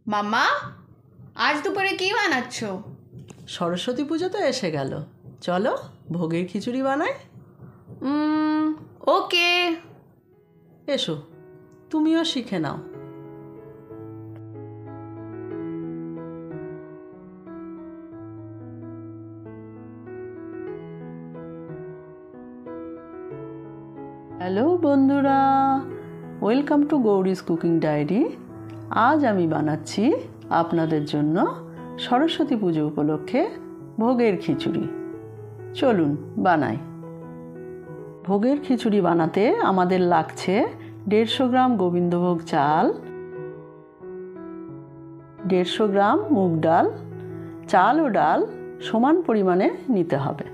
মামা, আজ দুপুরে কি বানাচ্ছ? সরস্বতী পুজো তো এসে গেল, চলো ভোগের খিচুড়ি বানাই। ওকে। এসো, তুমিও শিখে নাও। হ্যালো বন্ধুরা, ওয়েলকাম টু গৌরীজ কুকিং ডায়েরি। আজ আমি বানাচ্ছি আপনাদের জন্য সরস্বতী পুজো উপলক্ষে ভোগের খিচুড়ি। চলুন বানাই। ভোগের খিচুড়ি বানাতে আমাদের লাগছে 150 গ্রাম গোবিন্দভোগ চাল, 150 গ্রাম মুগ ডাল। চাল ও ডাল সমান পরিমাণে নিতে হবে।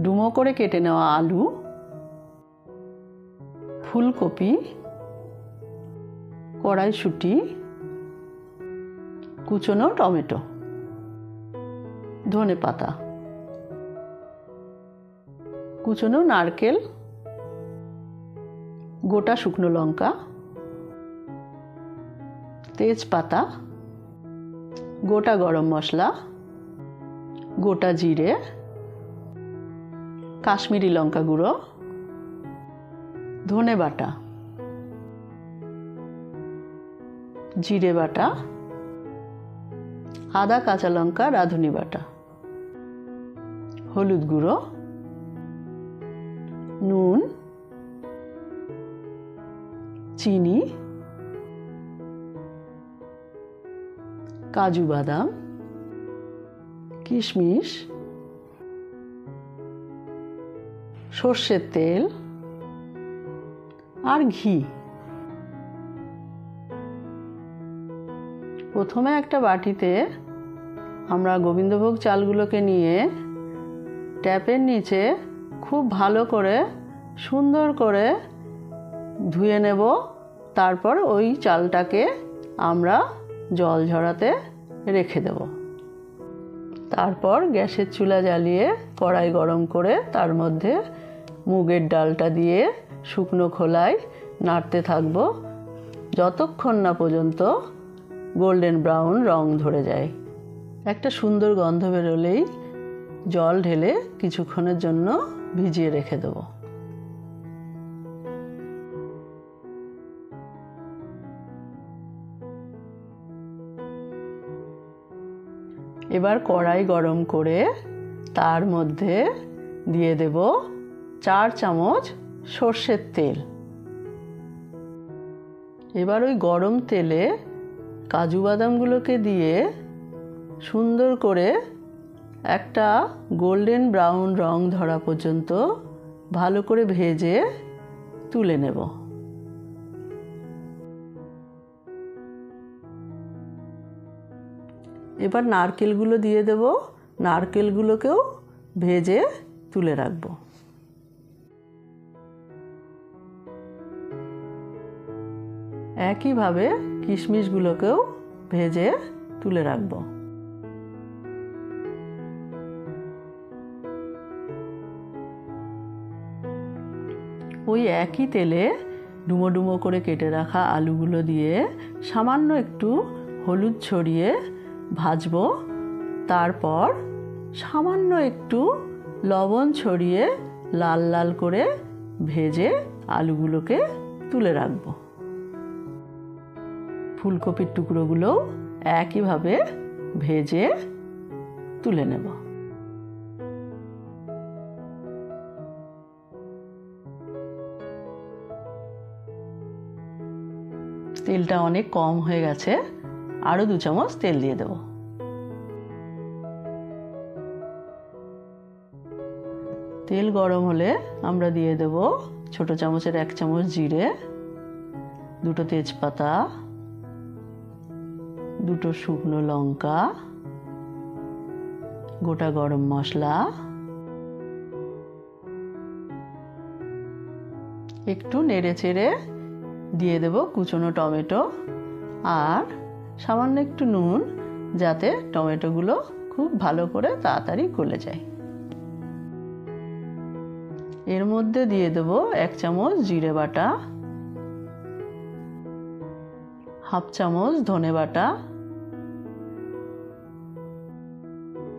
ডুমো করে কেটে নেওয়া আলু, ফুলকপি, কড়াইশুঁটি, কুচনো টমেটো, ধনেপাতা, কুচনো নারকেল, গোটা শুকনো লঙ্কা, তেজপাতা, গোটা গরম মশলা, গোটা জিরে, কাশ্মীরি লঙ্কা গুঁড়ো, ধনে বাটা, জিরে বাটা, আদা কাঁচা লঙ্কা রাঁধুনি বাটা, হলুদ গুঁড়ো, নুন, চিনি, কাজু বাদাম, কিশমিশ, সর্ষের তেল আর ঘি। প্রথমে একটা বাটিতে আমরা গোবিন্দভোগ চালগুলোকে নিয়ে ট্যাপের নিচে খুব ভালো করে সুন্দর করে ধুয়ে নেব। তারপর ওই চালটাকে আমরা জল ঝরাতে রেখে দেব। তারপর গ্যাসের চুলা জ্বালিয়ে কড়াই গরম করে তার মধ্যে মুগের ডালটা দিয়ে শুকনো খোলায় নাড়তে থাকবো যতক্ষণ না পর্যন্ত গোল্ডেন ব্রাউন রং ধরে যায়। একটা সুন্দর গন্ধ বেরোলেই জল ঢেলে কিছুক্ষণের জন্য ভিজিয়ে রেখে দেব। এবার কড়াই গরম করে তার মধ্যে দিয়ে দেব 4 চামচ সর্ষের তেল। এবার ওই গরম তেলে কাজু বাদামগুলোকে দিয়ে সুন্দর করে একটা গোল্ডেন ব্রাউন রং ধরা পর্যন্ত ভালো করে ভেজে তুলে নেব। এবার নারকেলগুলো দিয়ে দেব। নারকেলগুলোকেও ভেজে তুলে রাখবো। একইভাবে কিশমিশগুলোকেও ভেজে তুলে রাখব। ওই একই তেলে ডুমো ডুমো করে কেটে রাখা আলুগুলো দিয়ে সামান্য একটু হলুদ ছড়িয়ে ভাজবো। তারপর সামান্য একটু লবণ ছড়িয়ে লাল লাল করে ভেজে আলুগুলোকে তুলে রাখবো। ফুলকপির টুকরোগুলো একইভাবে ভেজে তুলে নেব। তেলটা অনেক কম হয়ে গেছে, আরো 2 চামচ তেল দিয়ে দেব। তেল গরম হলে আমরা দিয়ে দেব ছোট চামচের 1 চামচ জিরে, 2টো তেজপাতা, 2টো শুকনো লঙ্কা, গোটা গরম মশলা, একটু নেড়ে চেড়ে দিয়ে দেব কুচনো টমেটো আর সামান্য একটু নুন, যাতে টমেটোগুলো খুব ভালো করে তাড়াতাড়ি গলে যায়। এর মধ্যে দিয়ে দেব 1 চামচ জিরে বাটা, হাফ চামচ ধনে বাটা,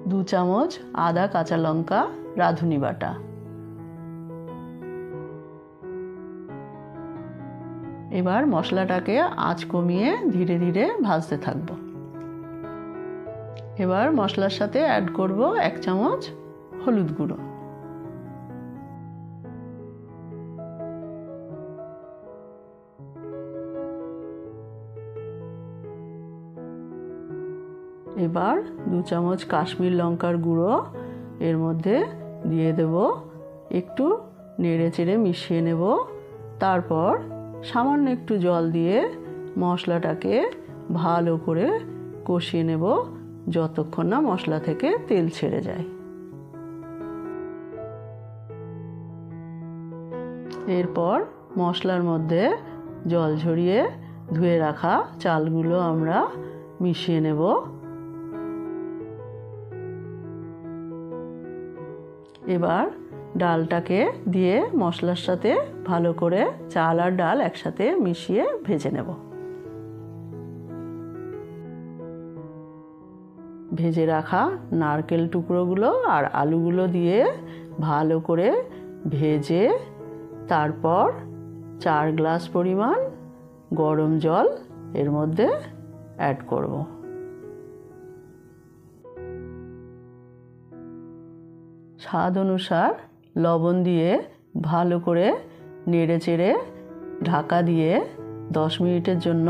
2 চামচ আদা কাঁচা লঙ্কা রাঁধুনি বাটা। এবার মশলাটাকে আঁচ কমিয়ে ধীরে ধীরে ভাজতে থাকবো। এবার মশলার সাথে অ্যাড করব 1 চামচ হলুদ গুঁড়ো, এবার 2 চামচ কাশ্মীর লঙ্কার গুঁড়ো এর মধ্যে দিয়ে দেব, একটু নেড়ে চেড়ে মিশিয়ে নেব। তারপর সামান্য একটু জল দিয়ে মশলাটাকে ভালো করে কষিয়ে নেব যতক্ষণ না মশলা থেকে তেল ছেড়ে যায়। এরপর মশলার মধ্যে জল ঝরিয়ে ধুয়ে রাখা চালগুলো আমরা মিশিয়ে নেব। এবার ডালটাকে দিয়ে মশলার সাথে ভালো করে চাল আর ডাল একসাথে মিশিয়ে ভেজে নেব। ভেজে রাখা নারকেল টুকরোগুলো আর আলুগুলো দিয়ে ভালো করে ভেজে তারপর 4 গ্লাস পরিমাণ গরম জল এর মধ্যে অ্যাড করব। স্বাদ অনুসার লবণ দিয়ে ভালো করে নেড়ে চেড়ে ঢাকা দিয়ে 10 মিনিটের জন্য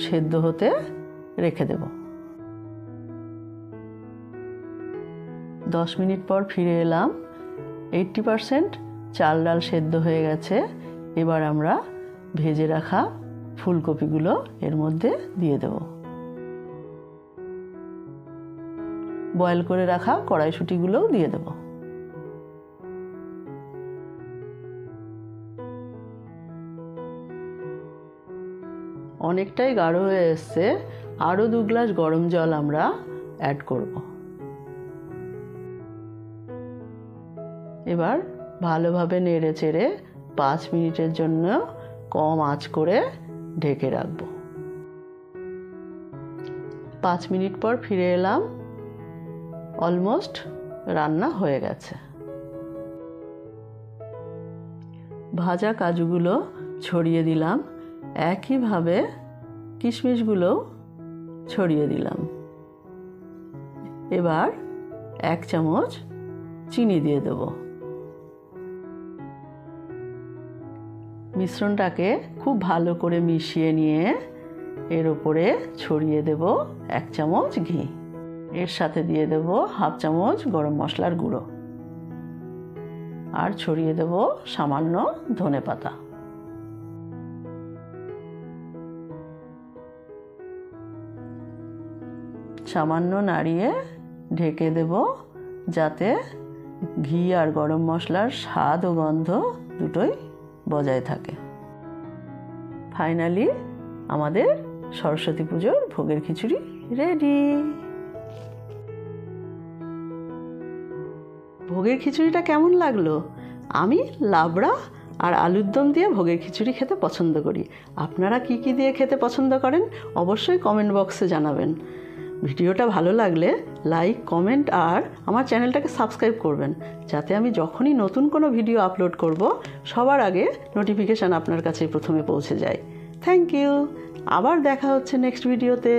সেদ্ধ হতে রেখে দেব। 10 মিনিট পর ফিরে এলাম। 80% চাল ডাল সেদ্ধ হয়ে গেছে। এবার আমরা ভেজে রাখা ফুলকপিগুলো এর মধ্যে দিয়ে দেব। বয়েল করে রাখা কড়াইশুঁটিগুলোও দিয়ে দেব। অনেকটাই গাঢ় হয়ে এসছে, আরও 2 গ্লাস গরম জল আমরা অ্যাড করব। এবার ভালোভাবে নেড়ে চেড়ে 5 মিনিটের জন্য কম আঁচ করে ঢেকে রাখব। 5 মিনিট পর ফিরে এলাম। অলমোস্ট রান্না হয়ে গেছে। ভাজা কাজুগুলো ছড়িয়ে দিলাম, একইভাবে কিশমিশগুলো ছড়িয়ে দিলাম। এবার 1 চামচ চিনি দিয়ে দেব। মিশ্রণটাকে খুব ভালো করে মিশিয়ে নিয়ে এর উপরে ছড়িয়ে দেব 1 চামচ ঘি। এর সাথে দিয়ে দেব হাফ চামচ গরম মশলার গুঁড়ো আর ছড়িয়ে দেব সামান্য ধনেপাতা। সামান্য নাড়িয়ে ঢেকে দেব যাতে ঘি আর গরম মশলার স্বাদ ও গন্ধ দুটোই বজায় থাকে। ফাইনালি আমাদের সরস্বতী পুজোর ভোগের খিচুড়ি রেডি। ভোগের খিচুড়িটা কেমন লাগলো? আমি লাবড়া আর আলুর দম দিয়ে ভোগের খিচুড়ি খেতে পছন্দ করি। আপনারা কি কি দিয়ে খেতে পছন্দ করেন অবশ্যই কমেন্ট বক্সে জানাবেন। ভিডিওটা ভালো লাগলে লাইক, কমেন্ট আর আমার চ্যানেলটাকে সাবস্ক্রাইব করবেন, যাতে আমি যখনই নতুন কোনো ভিডিও আপলোড করব সবার আগে নোটিফিকেশান আপনার কাছে প্রথমে পৌঁছে যায়। Thank you. আবার দেখা হচ্ছে নেক্সট ভিডিওতে।